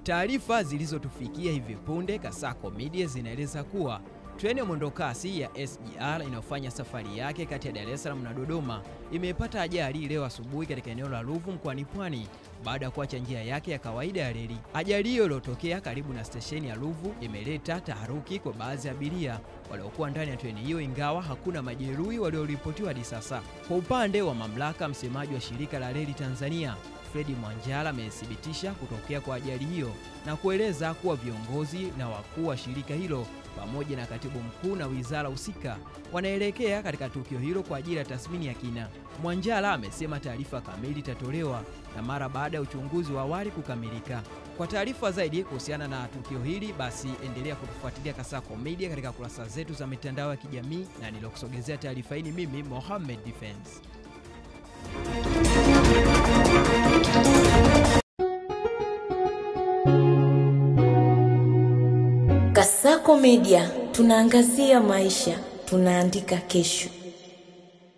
Taarifa zilizotufikia hivi punde Kasako Media zinaeleza kuwa treni ya mwendokasi ya SGR inayofanya safari yake kati ya Dar es Salaam na Dodoma imepata ajali leo asubuhi katika eneo la Ruvu mkoani Pwani baada ya kuacha njia yake ya kawaida ya reli. Ajali hiyo iliyotokea karibu na stesheni ya Ruvu imeleta taharuki kwa baadhi ya abiria waliokuwa ndani ya treni hiyo, ingawa hakuna majeruhi walioripotiwa hadi sasa. Kwa upande wa mamlaka, msemaji wa shirika la reli Tanzania Fredi Mwanjala amethibitisha kutokea kwa ajali hiyo na kueleza kuwa viongozi na wakuu wa shirika hilo pamoja na katibu mkuu na wizara husika wanaelekea katika tukio hilo kwa ajili ya tathmini ya kina. Mwanjala amesema taarifa kamili itatolewa na mara baada ya uchunguzi wa awali kukamilika. Kwa taarifa zaidi kuhusiana na tukio hili, basi endelea kutufuatilia Kasako Media katika kurasa zetu za mitandao ya kijamii, na nilokusogezea taarifa hii mimi Mohamed Defense. Kasako Media, tunaangazia maisha, tunaandika kesho.